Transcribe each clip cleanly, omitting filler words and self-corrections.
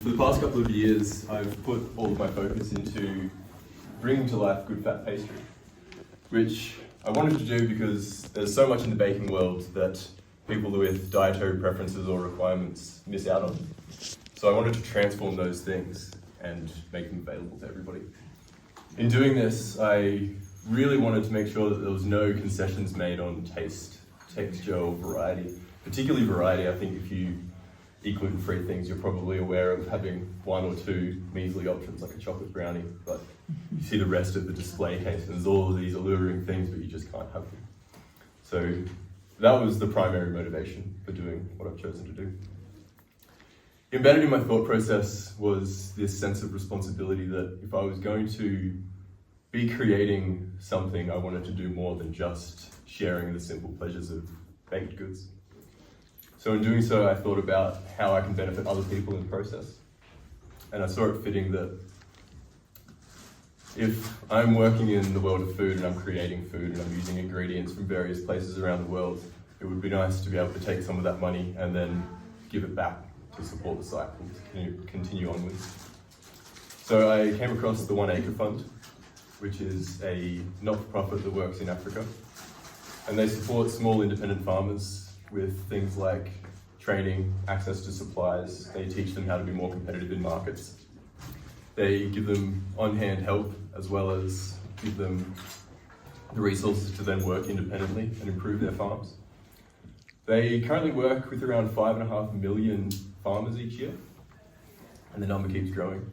For the past couple of years, I've put all of my focus into bringing to life Good Fat Pastry, which I wanted to do because there's so much in the baking world that people with dietary preferences or requirements miss out on. So I wanted to transform those things and make them available to everybody. In doing this, I really wanted to make sure that there was no concessions made on taste, texture, or variety. Particularly variety. I think if you eat gluten-free things, you're probably aware of having one or two measly options like a chocolate brownie, but you see the rest of the display case and there's all of these alluring things, but you just can't have them. So that was the primary motivation for doing what I've chosen to do. Embedded in my thought process was this sense of responsibility that if I was going to be creating something, I wanted to do more than just sharing the simple pleasures of baked goods. So in doing so, I thought about how I can benefit other people in the process. And I saw it fitting that if I'm working in the world of food and I'm creating food and I'm using ingredients from various places around the world, it would be nice to be able to take some of that money and then give it back to support the cycle, to continue onwards. So I came across the 1 Acre Fund, which is a not-for-profit that works in Africa. And they support small independent farmers with things like training, access to supplies. They teach them how to be more competitive in markets. They give them on-hand help as well as give them the resources to then work independently and improve their farms. They currently work with around 5.5 million farmers each year, and the number keeps growing.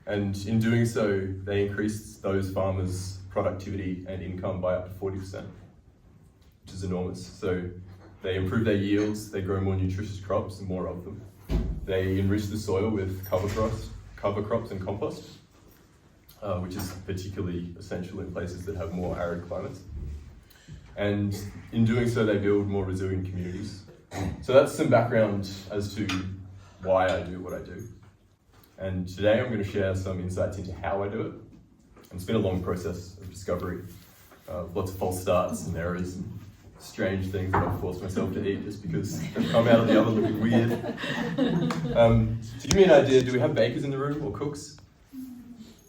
And in doing so, they increase those farmers' productivity and income by up to 40%, which is enormous. So they improve their yields, they grow more nutritious crops and more of them. They enrich the soil with cover crops and compost, which is particularly essential in places that have more arid climates. And in doing so, they build more resilient communities. So that's some background as to why I do what I do. And today I'm going to share some insights into how I do it. And it's been a long process of discovery, lots of false starts and errors and strange things that I've forced myself to eat just because they've come out of the oven looking weird. To give me an idea, do we have bakers in the room or cooks?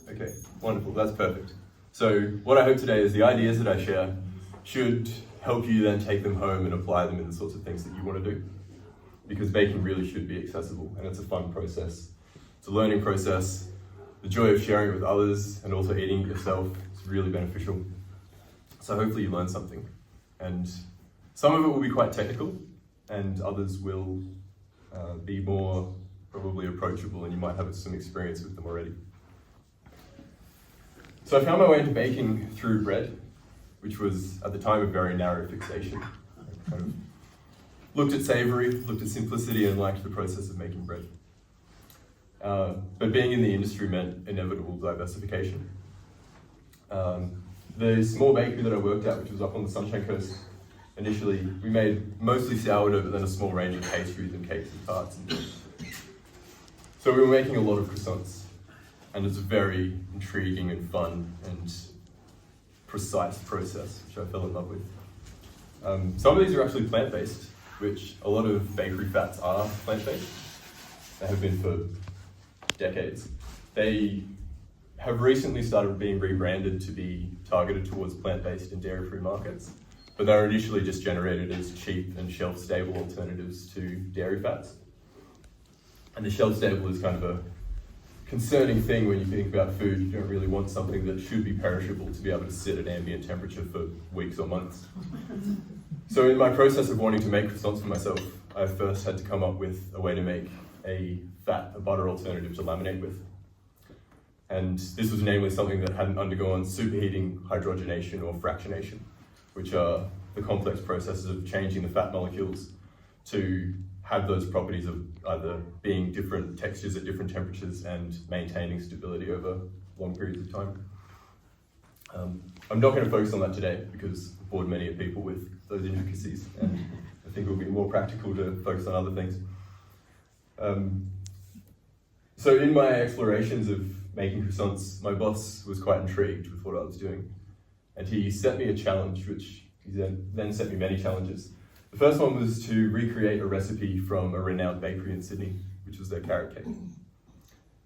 Okay, wonderful, that's perfect. So what I hope today is the ideas that I share should help you then take them home and apply them in the sorts of things that you want to do. Because baking really should be accessible and it's a fun process. It's a learning process. The joy of sharing it with others and also eating it yourself is really beneficial. So hopefully you learn something. And some of it will be quite technical and others will be more probably approachable and you might have some experience with them already. So I found my way into baking through bread, which was at the time a very narrow fixation. I kind of looked at savoury, looked at simplicity and liked the process of making bread. But being in the industry meant inevitable diversification. The small bakery that I worked at, which was up on the Sunshine Coast, initially we made mostly sourdough, but then a small range of pastries and cakes and tarts. So we were making a lot of croissants, and it's a very intriguing and fun and precise process, which I fell in love with. Some of these are actually plant-based, which a lot of bakery fats are plant-based. They have been for decades. They have recently started being rebranded to be targeted towards plant-based and dairy-free markets, but they were initially just generated as cheap and shelf-stable alternatives to dairy fats. And the shelf-stable is kind of a concerning thing when you think about food. You don't really want something that should be perishable to be able to sit at ambient temperature for weeks or months. So in my process of wanting to make croissants for myself, I first had to come up with a way to make a butter alternative to laminate with. And this was namely something that hadn't undergone superheating, hydrogenation, or fractionation, which are the complex processes of changing the fat molecules to have those properties of either being different textures at different temperatures and maintaining stability over long periods of time. I'm not going to focus on that today because I've bored many people with those intricacies, and I think it will be more practical to focus on other things. So in my explorations of making croissants, my boss was quite intrigued with what I was doing. And he set me a challenge, which he then set me many challenges. The first one was to recreate a recipe from a renowned bakery in Sydney, which was their carrot cake.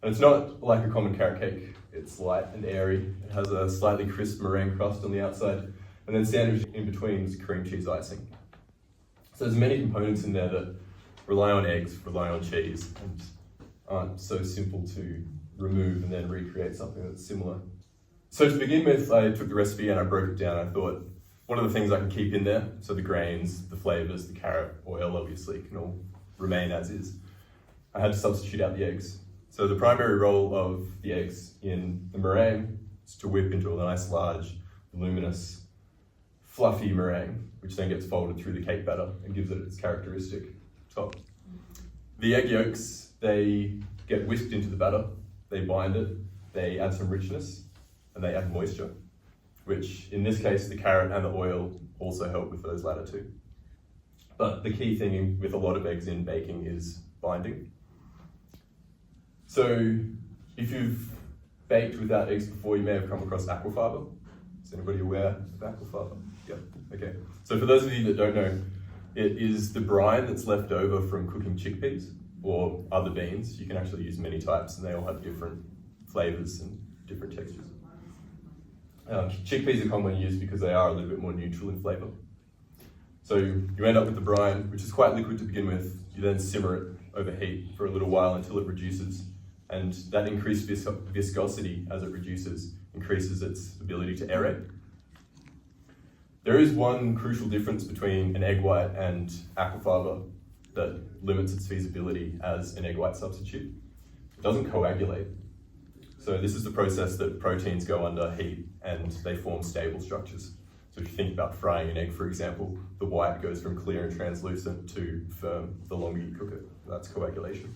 And it's not like a common carrot cake. It's light and airy. It has a slightly crisp meringue crust on the outside, and then sandwiched in between is cream cheese icing. So there's many components in there that rely on eggs, rely on cheese, and aren't so simple to remove and then recreate something that's similar. So to begin with, I took the recipe and I broke it down. I thought, what are the things I can keep in there? So the grains, the flavors, the carrot, oil obviously can all remain as is. I had to substitute out the eggs. So the primary role of the eggs in the meringue is to whip into a nice, large, luminous, fluffy meringue, which then gets folded through the cake batter and gives it its characteristic top. The egg yolks, they get whisked into the batter, they bind it, they add some richness, and they add moisture, which in this case, the carrot and the oil also help with those latter two. But the key thing with a lot of eggs in baking is binding. So if you've baked without eggs before, you may have come across aquafaba. Is anybody aware of aquafaba? Yeah, okay. So for those of you that don't know, it is the brine that's left over from cooking chickpeas or other beans. You can actually use many types and they all have different flavors and different textures. Chickpeas are commonly used because they are a little bit more neutral in flavor. So you end up with the brine, which is quite liquid to begin with. You then simmer it over heat for a little while until it reduces. And that increased viscosity as it reduces increases its ability to aerate. There is one crucial difference between an egg white and aquafaba that limits its feasibility as an egg white substitute. It doesn't coagulate. So this is the process that proteins go under heat and they form stable structures. So if you think about frying an egg, for example, the white goes from clear and translucent to firm the longer you cook it. That's coagulation.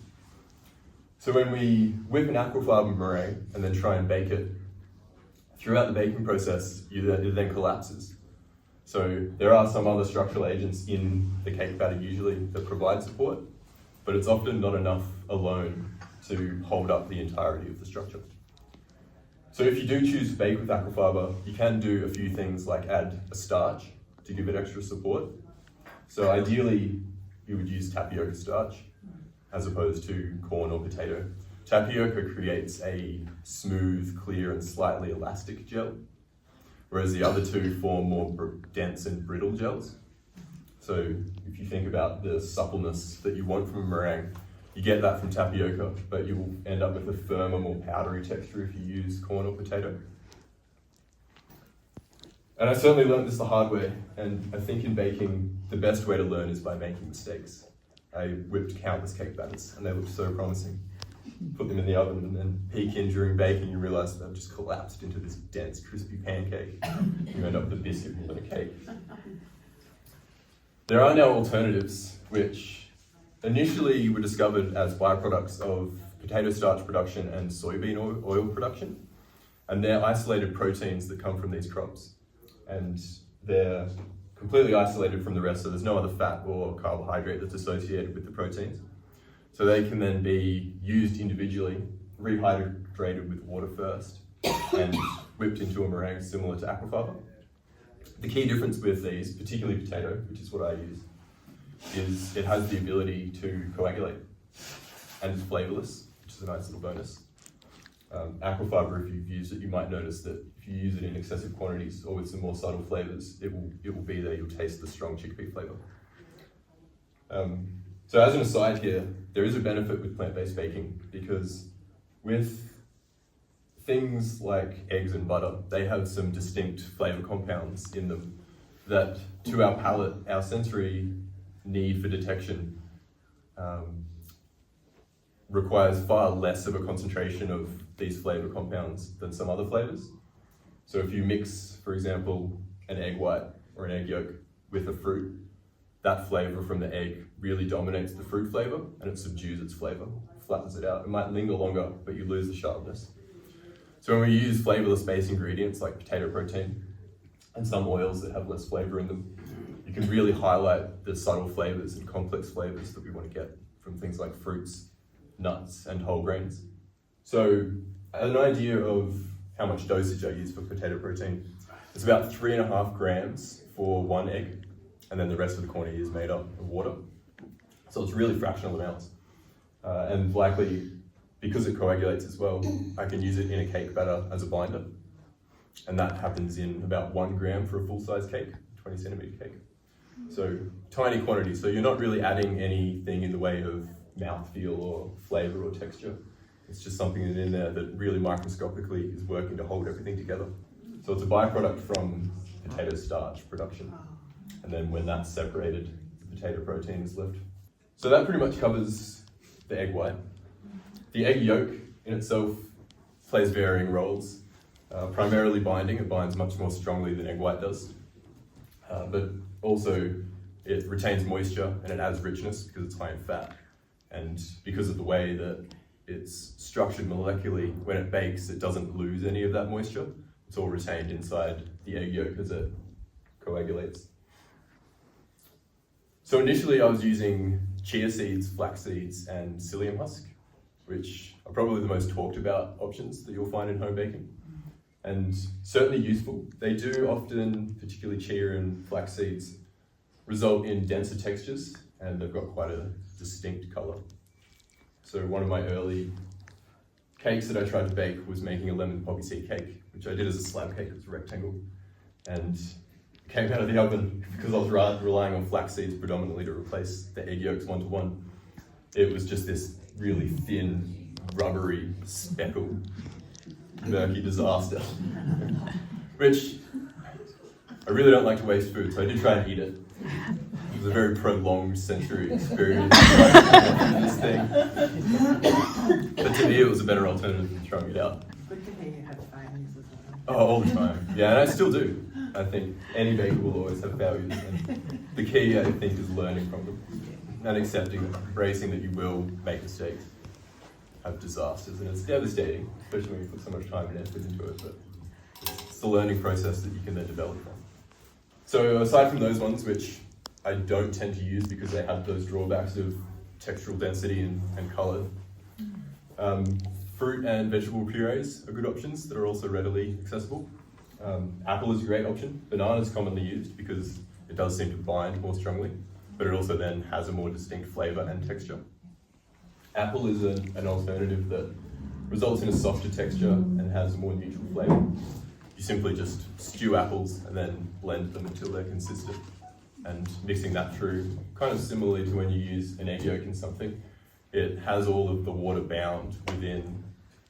So when we whip an aquafaba meringue and then try and bake it, throughout the baking process, it then collapses. So there are some other structural agents in the cake batter usually that provide support, but it's often not enough alone to hold up the entirety of the structure. So if you do choose to bake with aquafaba, you can do a few things like add a starch to give it extra support. So ideally, you would use tapioca starch as opposed to corn or potato. Tapioca creates a smooth, clear, and slightly elastic gel, whereas the other two form more dense and brittle gels. So if you think about the suppleness that you want from a meringue, you get that from tapioca, but you will end up with a firmer, more powdery texture if you use corn or potato. And I certainly learned this the hard way, and I think in baking, the best way to learn is by making mistakes. I whipped countless cake batters, and they looked so promising. Put them in the oven, and then peek in during baking, you realize that they've just collapsed into this dense, crispy pancake. You end up with a biscuit more than a cake. There are now alternatives, which initially were discovered as byproducts of potato starch production and soybean oil production. And they're isolated proteins that come from these crops. And they're completely isolated from the rest, so there's no other fat or carbohydrate that's associated with the proteins. So they can then be used individually, rehydrated with water first, and whipped into a meringue similar to aquafaba. The key difference with these, particularly potato, which is what I use, is it has the ability to coagulate and it's flavorless, which is a nice little bonus. Aquafaba, if you've used it, you might notice that if you use it in excessive quantities or with some more subtle flavors, it will be there. You'll taste the strong chickpea flavor. So as an aside here, there is a benefit with plant-based baking because with things like eggs and butter, they have some distinct flavor compounds in them that to our palate, our sensory need for detection requires far less of a concentration of these flavor compounds than some other flavors. So if you mix, for example, an egg white or an egg yolk with a fruit, that flavor from the egg really dominates the fruit flavor and it subdues its flavor, flattens it out. It might linger longer, but you lose the sharpness. So when we use flavorless base ingredients like potato protein and some oils that have less flavor in them, you can really highlight the subtle flavors and complex flavors that we want to get from things like fruits, nuts, and whole grains. So an idea of how much dosage I use for potato protein, it's about 3.5 grams for one egg, and then the rest of the quantity is made up of water. So it's really fractional amounts. And likely, because it coagulates as well, I can use it in a cake batter as a binder. And that happens in about 1 gram for a full-size cake, 20 centimetre cake. So tiny quantity, so you're not really adding anything in the way of mouthfeel or flavour or texture. It's just something in there that really microscopically is working to hold everything together. So it's a byproduct from potato starch production. And then when that's separated, the potato protein is left. So that pretty much covers the egg white. The egg yolk in itself plays varying roles. Primarily binding, it binds much more strongly than egg white does. But also it retains moisture and it adds richness because it's high in fat. And because of the way that it's structured molecularly, when it bakes, it doesn't lose any of that moisture. It's all retained inside the egg yolk as it coagulates. So initially I was using chia seeds, flax seeds, and psyllium husk, which are probably the most talked about options that you'll find in home baking. And certainly useful. They do often, particularly chia and flax seeds, result in denser textures, and they've got quite a distinct colour. So one of my early cakes that I tried to bake was making a lemon poppy seed cake, which I did as a slab cake. It was a rectangle. And it came out of the oven because I was relying on flax seeds predominantly to replace the egg yolks 1-to-1. It was just this really thin, rubbery, speckled, murky disaster. Which, I really don't like to waste food, so I did try and eat it. It was a very prolonged sensory experience. This thing. But to me, it was a better alternative than throwing it out. Good to hear you had failures as well. Oh, all the time. Yeah, and I still do. I think any baker will always have failures, and the key, I think, is learning from them and accepting, embracing that you will make mistakes, have disasters, and it's devastating, especially when you put so much time and effort into it, but it's the learning process that you can then develop from. So aside from those ones, which I don't tend to use because they have those drawbacks of textural density and colour, fruit and vegetable purees are good options that are also readily accessible. Apple is a great option. Banana is commonly used because it does seem to bind more strongly, but it also then has a more distinct flavour and texture. Apple is an alternative that results in a softer texture and has a more neutral flavour. You simply just stew apples and then blend them until they're consistent. And mixing that through, kind of similarly to when you use an egg yolk in something, it has all of the water bound within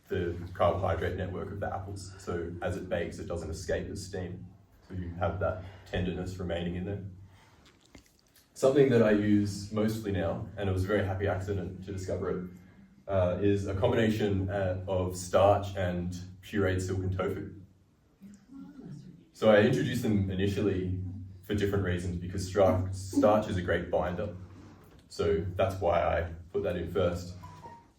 the carbohydrate network of the apples. So as it bakes, it doesn't escape as steam. So you have that tenderness remaining in there. Something that I use mostly now, and it was a very happy accident to discover it, is a combination of starch and pureed silken tofu. So I introduced them initially for different reasons because starch is a great binder. So that's why I put that in first.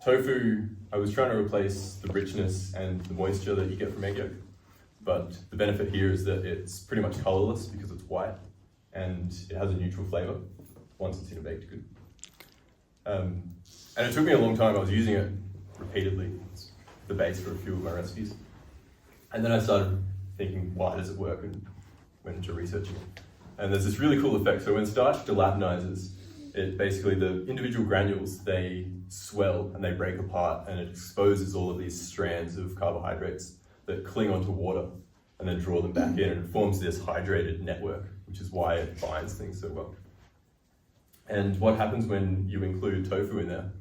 Tofu, I was trying to replace the richness and the moisture that you get from egg yolk. But the benefit here is that it's pretty much colourless because it's white and it has a neutral flavour once it's in a baked good. And it took me a long time. I was using it repeatedly. It's the base for a few of my recipes. And then I started thinking, why does it work? And went into researching it. And there's this really cool effect. So when starch gelatinizes, it basically, the individual granules, they swell and they break apart and it exposes all of these strands of carbohydrates that cling onto water and then draw them back in, and it forms this hydrated network, which is why it binds things so well. And what happens when you include tofu in there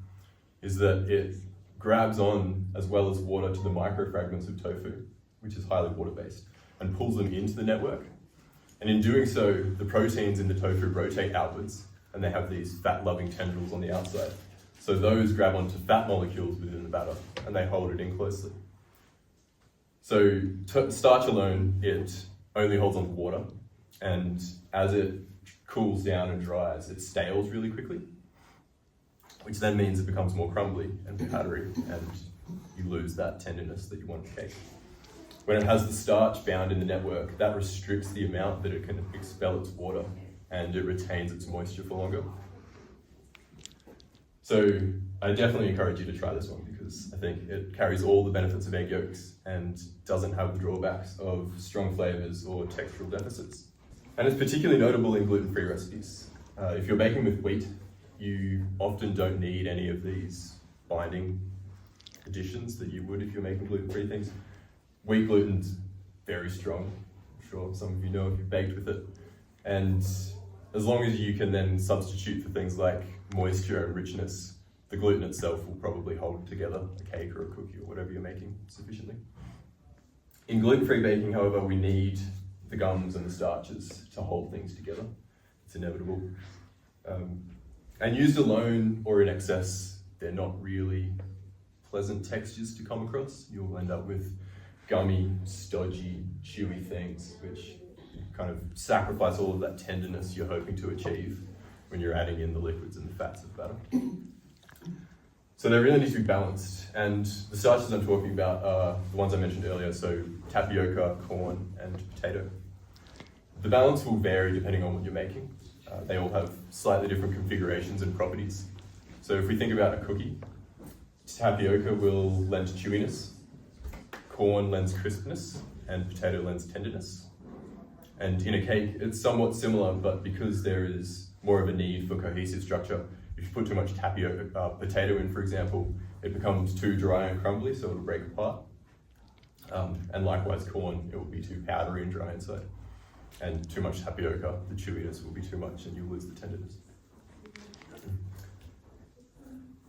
is that it grabs on, as well as water, to the microfragments of tofu, which is highly water-based, and pulls them into the network. And in doing so, the proteins in the tofu rotate outwards, and they have these fat-loving tendrils on the outside. So those grab onto fat molecules within the batter, and they hold it in closely. So starch alone, it only holds on to water, and as it cools down and dries, it stales really quickly, which then means it becomes more crumbly and powdery, and you lose that tenderness that you want in cake. When it has the starch bound in the network, that restricts the amount that it can expel its water, and it retains its moisture for longer. So I definitely encourage you to try this one because I think it carries all the benefits of egg yolks and doesn't have the drawbacks of strong flavours or textural deficits. And it's particularly notable in gluten-free recipes. If you're baking with wheat, you often don't need any of these binding additions that you would if you're making gluten-free things. Wheat gluten's very strong. I'm sure some of you know if you've baked with it. And as long as you can then substitute for things like moisture and richness, the gluten itself will probably hold together a cake or a cookie or whatever you're making sufficiently. In gluten-free baking, however, we need the gums and the starches to hold things together. It's inevitable. And used alone or in excess, they're not really pleasant textures to come across. You'll end up with gummy, stodgy, chewy things, which kind of sacrifice all of that tenderness you're hoping to achieve when you're adding in the liquids and the fats of the batter. So they really need to be balanced, and the starches I'm talking about are the ones I mentioned earlier, so tapioca, corn, and potato. The balance will vary depending on what you're making. They all have slightly different configurations and properties. So if we think about a cookie, tapioca will lend chewiness, corn lends crispness, and potato lends tenderness. And in a cake, it's somewhat similar, but because there is more of a need for cohesive structure, if you put too much potato in, for example, it becomes too dry and crumbly, so it'll break apart. And likewise, corn, it will be too powdery and dry inside. And too much tapioca, the chewiness will be too much and you'll lose the tenderness.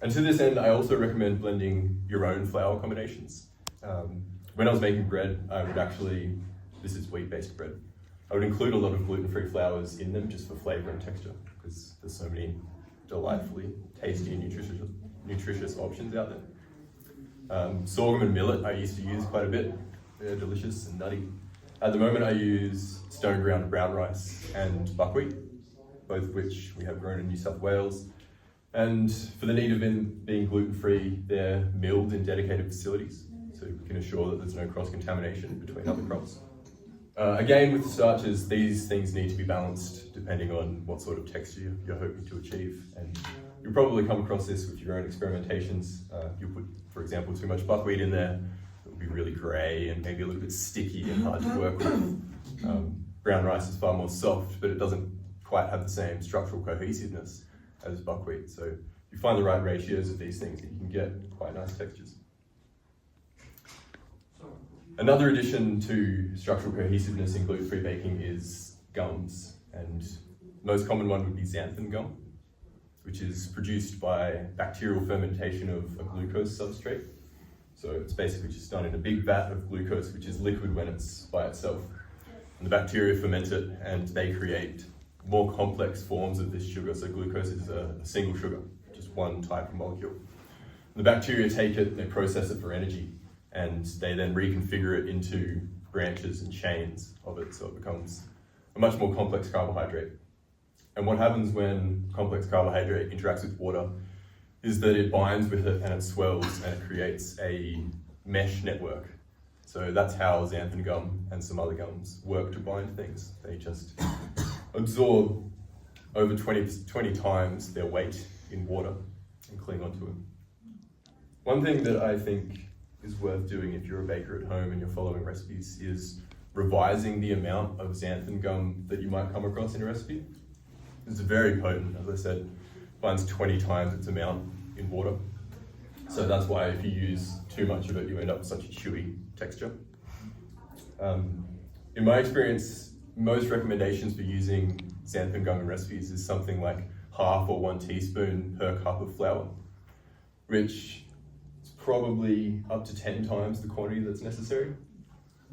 And to this end, I also recommend blending your own flour combinations. When I was making bread, I would actually, this is wheat-based bread, I would include a lot of gluten-free flours in them just for flavor and texture, because there's so many delightfully tasty and nutritious options out there. Sorghum and millet I used to use quite a bit. They're delicious and nutty. At the moment I use stone ground brown rice and buckwheat, both of which we have grown in New South Wales. And for the need of being gluten-free, they're milled in dedicated facilities, so we can assure that there's no cross-contamination between other crops. Again, with the starches, these things need to be balanced depending on what sort of texture you're hoping to achieve. And you'll probably come across this with your own experimentations. You'll put, for example, too much buckwheat in there, it will be really grey and maybe a little bit sticky and hard to work with. Brown rice is far more soft, but it doesn't quite have the same structural cohesiveness as buckwheat. So if you find the right ratios of these things, you can get quite nice textures. Another addition to structural cohesiveness in gluten-free baking is gums, and the most common one would be xanthan gum, which is produced by bacterial fermentation of a glucose substrate. So it's basically just done in a big vat of glucose, which is liquid when it's by itself. And the bacteria ferment it, and they create more complex forms of this sugar. So glucose is a single sugar, just one type of molecule. And the bacteria take it, they process it for energy, and they then reconfigure it into branches and chains of it, so it becomes a much more complex carbohydrate. And what happens when complex carbohydrate interacts with water is that it binds with it and it swells and it creates a mesh network. So that's how xanthan gum and some other gums work to bind things. They just absorb over 20 times their weight in water and cling onto it. One thing that I think is worth doing if you're a baker at home and you're following recipes is revising the amount of xanthan gum that you might come across in a recipe. It's very potent, as I said, binds 20 times its amount in water. So that's why if you use too much of it, you end up with such a chewy texture. In my experience, most recommendations for using xanthan gum in recipes is something like 1/2 or 1 teaspoon per cup of flour, which is probably up to 10 times the quantity that's necessary.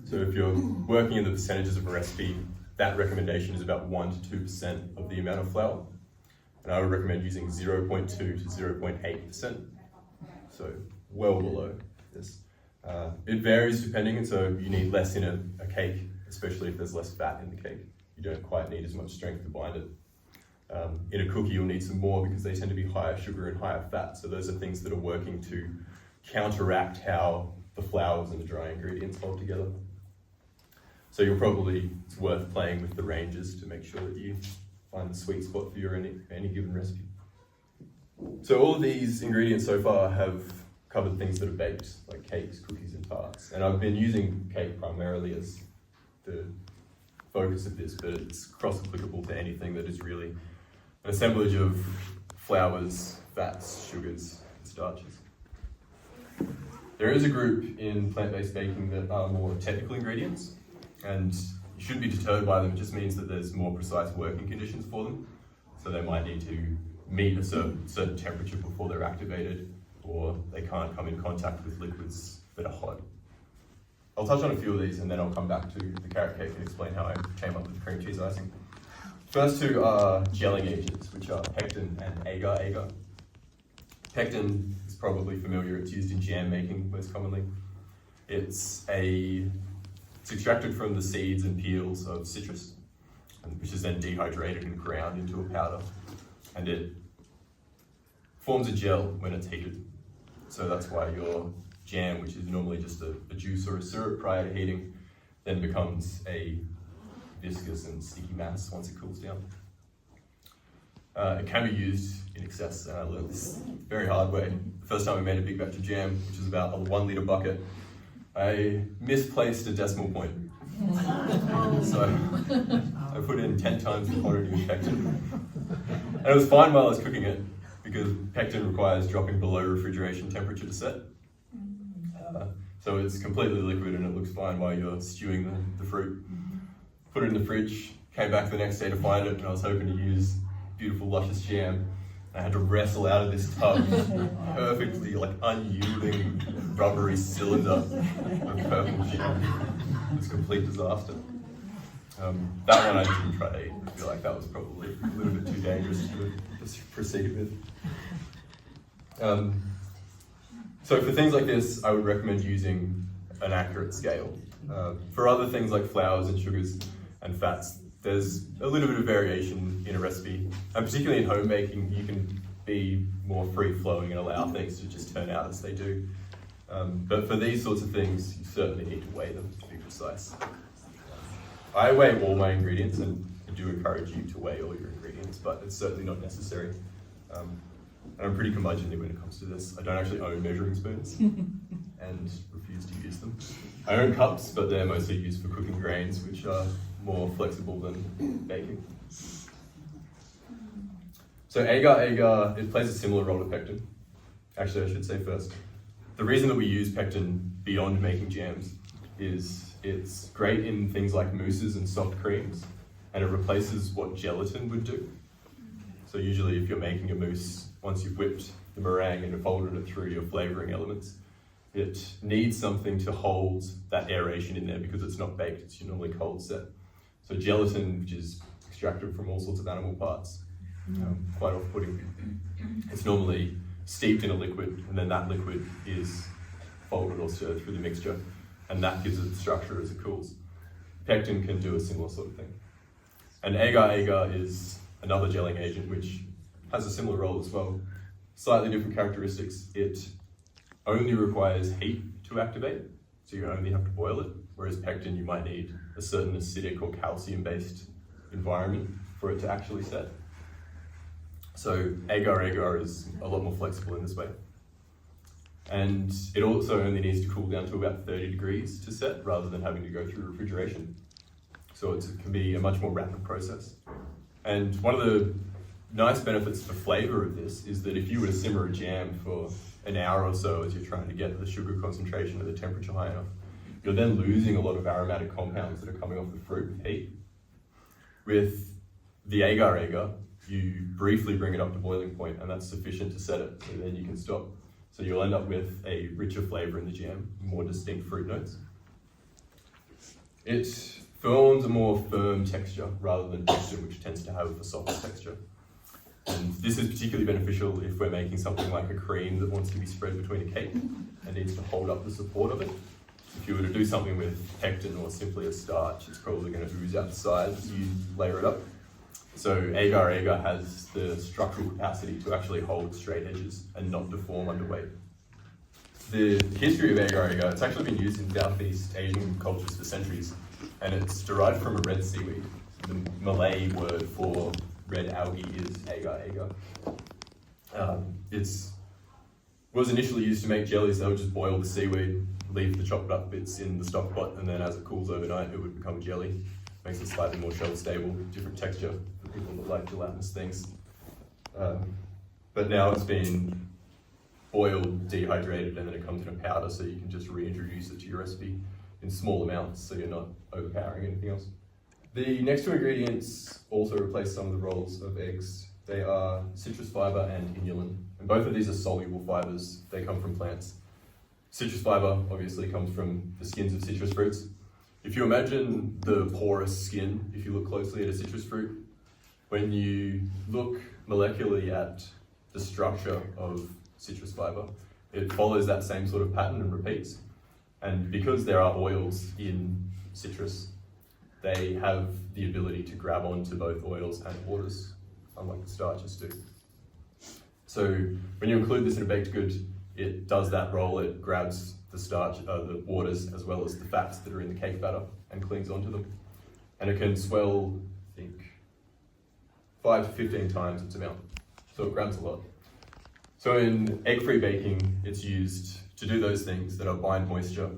So if you're working in the percentages of a recipe, that recommendation is about 1 to 2% of the amount of flour. And I would recommend using 0.2 to 0.8%. So well below this. It varies depending, and so you need less in a cake, especially if there's less fat in the cake. You don't quite need as much strength to bind it. In a cookie, you'll need some more because they tend to be higher sugar and higher fat. So those are things that are working to counteract how the flours and the dry ingredients hold together. So it's worth playing with the ranges to make sure that you find the sweet spot for your any given recipe. So all of these ingredients so far have covered things that are baked, like cakes, cookies, and tarts. And I've been using cake primarily as the focus of this, but it's cross-applicable to anything that is really an assemblage of flours, fats, sugars, and starches. There is a group in plant-based baking that are more technical ingredients, and you shouldn't be deterred by them. It just means that there's more precise working conditions for them. So they might need to meet a certain temperature before they're activated, or they can't come in contact with liquids that are hot. I'll touch on a few of these and then I'll come back to the carrot cake and explain how I came up with cream cheese icing. First two are gelling agents, which are pectin and agar-agar. Pectin is probably familiar. It's used in jam making most commonly. It's extracted from the seeds and peels of citrus, which is then dehydrated and ground into a powder. And it forms a gel when it's heated. So that's why your jam, which is normally just a juice or a syrup prior to heating, then becomes a viscous and sticky mass once it cools down. It can be used in excess, and I learned this very hard way. The first time I made a big batch of jam, which is about a 1 litre bucket, I misplaced a decimal point. So I put in 10 times the quantity of pectin. And it was fine while I was cooking it, because pectin requires dropping below refrigeration temperature to set. So it's completely liquid and it looks fine while you're stewing the fruit. Put it in the fridge, came back the next day to find it, and I was hoping to use beautiful luscious jam. I had to wrestle out of this tub perfectly unyielding rubbery cylinder of purple jam. It was a complete disaster. That one I didn't try to eat. I feel like that was probably a little bit too dangerous to just proceed with. So for things like this, I would recommend using an accurate scale. For other things like flours and sugars and fats, there's a little bit of variation in a recipe. And particularly in home baking, you can be more free-flowing and allow things to just turn out as they do. But for these sorts of things, you certainly need to weigh them to be precise. I weigh all my ingredients, and I do encourage you to weigh all your ingredients, but it's certainly not necessary. And I'm pretty curmudgeonly when it comes to this. I don't actually own measuring spoons and refuse to use them. I own cups, but they're mostly used for cooking grains, which are more flexible than baking. So agar-agar, it plays a similar role to pectin. Actually, I should say first, the reason that we use pectin beyond making jams is it's great in things like mousses and soft creams, and it replaces what gelatin would do. So usually if you're making a mousse, once you've whipped the meringue and folded it through your flavouring elements, it needs something to hold that aeration in there because it's not baked, it's normally cold set. So gelatin, which is extracted from all sorts of animal parts, quite off-putting. It's normally steeped in a liquid, and then that liquid is folded or stirred through the mixture, and that gives it the structure as it cools. Pectin can do a similar sort of thing. And agar-agar is another gelling agent which has a similar role as well. Slightly different characteristics. It only requires heat to activate, so you only have to boil it, whereas pectin, you might need a certain acidic or calcium-based environment for it to actually set. So agar-agar is a lot more flexible in this way. And it also only needs to cool down to about 30 degrees to set rather than having to go through refrigeration. So it can be a much more rapid process. And one of the nice benefits for flavour of this is that if you were to simmer a jam for an hour or so as you're trying to get the sugar concentration at the temperature high enough, you're then losing a lot of aromatic compounds that are coming off the fruit with heat. With the agar-agar, you briefly bring it up to boiling point and that's sufficient to set it, so then you can stop. So you'll end up with a richer flavour in the jam, more distinct fruit notes. It forms a more firm texture rather than pectin, which tends to have a softer texture. And this is particularly beneficial if we're making something like a cream that wants to be spread between a cake and needs to hold up the support of it. If you were to do something with pectin or simply a starch, it's probably going to ooze out the sides as you layer it up. So agar-agar has the structural capacity to actually hold straight edges and not deform under weight. The history of agar-agar, it's actually been used in Southeast Asian cultures for centuries, and it's derived from a red seaweed. The Malay word for red algae is agar-agar. It was initially used to make jellies. They would just boil the seaweed, leave the chopped up bits in the stock pot, and then as it cools overnight, it would become jelly. Makes it slightly more shelf stable, different texture for people that like gelatinous things. But now it's been boiled, dehydrated, and then it comes in a powder, so you can just reintroduce it to your recipe in small amounts, so you're not overpowering anything else. The next two ingredients also replace some of the roles of eggs. They are citrus fiber and inulin, and both of these are soluble fibers. They come from plants. Citrus fiber obviously comes from the skins of citrus fruits. If you imagine the porous skin, if you look closely at a citrus fruit, when you look molecularly at the structure of citrus fiber, it follows that same sort of pattern and repeats. And because there are oils in citrus, they have the ability to grab onto both oils and waters, unlike the starches do. So when you include this in a baked good, it does that role. It grabs the starch, the waters, as well as the fats that are in the cake batter and clings onto them. And it can swell, I think, 5 to 15 times its amount. So it grabs a lot. So in egg-free baking, it's used to do those things that are bind moisture,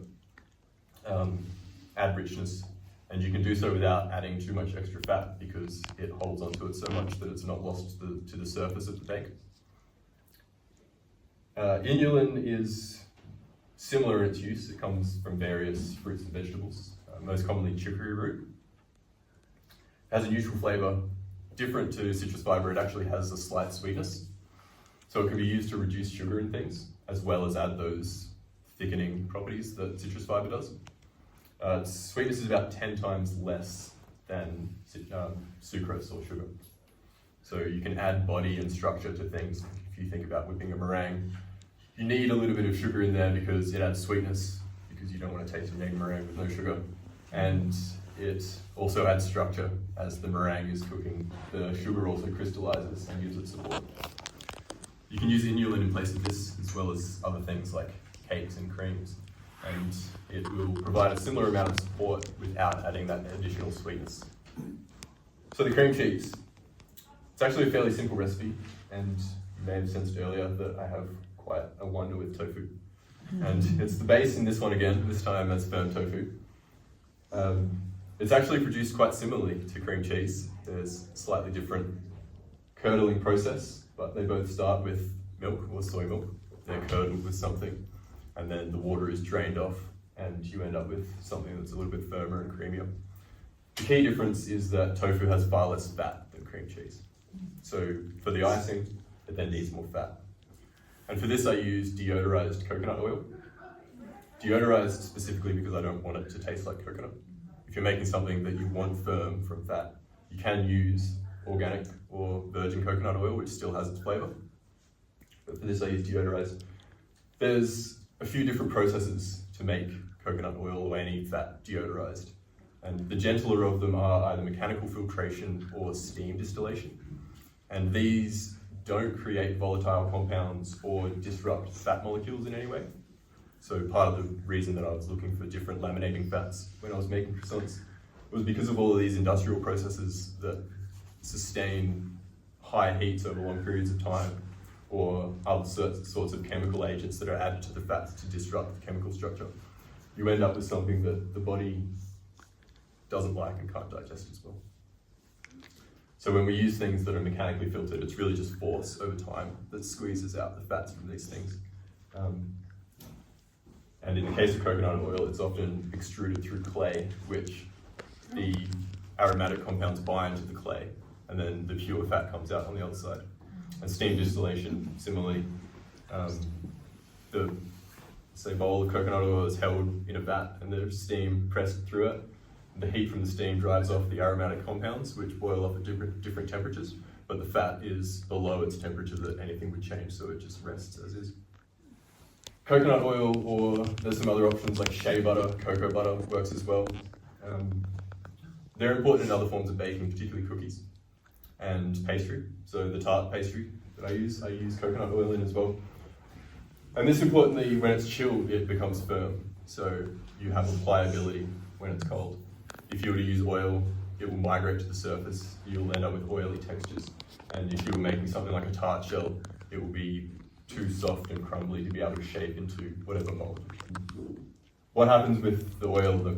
add richness, and you can do so without adding too much extra fat because it holds onto it so much that it's not lost to the surface of the bake. Inulin is similar in its use. It comes from various fruits and vegetables, most commonly chicory root. It has a neutral flavour. Different to citrus fibre, it actually has a slight sweetness. So it can be used to reduce sugar in things, as well as add those thickening properties that citrus fibre does. Sweetness is about 10 times less than sucrose or sugar. So you can add body and structure to things. If you think about whipping a meringue, you need a little bit of sugar in there because it adds sweetness, because you don't want to taste an egg meringue with no sugar. And it also adds structure. As the meringue is cooking, the sugar also crystallizes and gives it support. You can use inulin in place of this, as well as other things like cakes and creams. And it will provide a similar amount of support without adding that additional sweetness. So the cream cheese. It's actually a fairly simple recipe, and you may have sensed earlier that I have quite a wonder with tofu. And it's the base in this one again, this time as firm tofu. It's actually produced quite similarly to cream cheese. There's a slightly different curdling process, but they both start with milk or soy milk. They're curdled with something, and then the water is drained off, and you end up with something that's a little bit firmer and creamier. The key difference is that tofu has far less fat than cream cheese. So for the icing, it then needs more fat. And for this I use deodorized coconut oil. Deodorized specifically because I don't want it to taste like coconut. If you're making something that you want firm from fat, you can use organic or virgin coconut oil, which still has its flavor. But for this I use deodorized. There's a few different processes to make coconut oil or any fat deodorized. And the gentler of them are either mechanical filtration or steam distillation. And these don't create volatile compounds or disrupt fat molecules in any way. So part of the reason that I was looking for different laminating fats when I was making croissants was because of all of these industrial processes that sustain high heats over long periods of time, or other sorts of chemical agents that are added to the fats to disrupt the chemical structure. You end up with something that the body doesn't like and can't digest as well. So when we use things that are mechanically filtered, it's really just force over time that squeezes out the fats from these things. And in the case of coconut oil, it's often extruded through clay, which the aromatic compounds bind to the clay, and then the pure fat comes out on the other side. And steam distillation, similarly, the bowl of coconut oil is held in a vat and there's steam pressed through it. The heat from the steam drives off the aromatic compounds, which boil off at different temperatures, but the fat is below its temperature that anything would change, so it just rests as is. Coconut oil, or there's some other options like shea butter, cocoa butter works as well. They're important in other forms of baking, particularly cookies and pastry. So the tart pastry that I use coconut oil in as well. And this, importantly, when it's chilled, it becomes firm. So you have a pliability when it's cold. If you were to use oil, it will migrate to the surface. You'll end up with oily textures. And if you were making something like a tart shell, it will be too soft and crumbly to be able to shape into whatever mold. What happens with the oil, the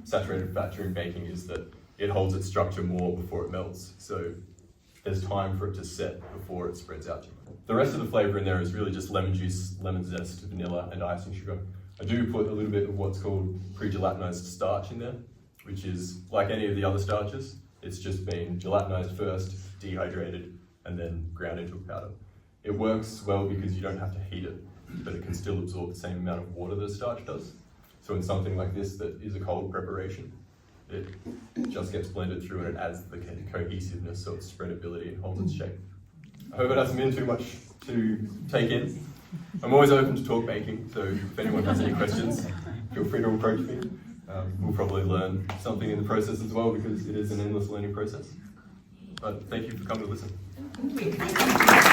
saturated fat during baking, is that it holds its structure more before it melts. So there's time for it to set before it spreads out too much. The rest of the flavour in there is really just lemon juice, lemon zest, vanilla, and icing sugar. I do put a little bit of what's called pre-gelatinized starch in there, which is like any of the other starches. It's just been gelatinized first, dehydrated, and then ground into a powder. It works well because you don't have to heat it, but it can still absorb the same amount of water that starch does. So in something like this that is a cold preparation, it just gets blended through and it adds the cohesiveness, so its spreadability and holds its shape. I hope it hasn't been too much to take in. I'm always open to talk baking, so if anyone has any questions, feel free to approach me. We'll probably learn something in the process as well because it is an endless learning process. But thank you for coming to listen. Thank you.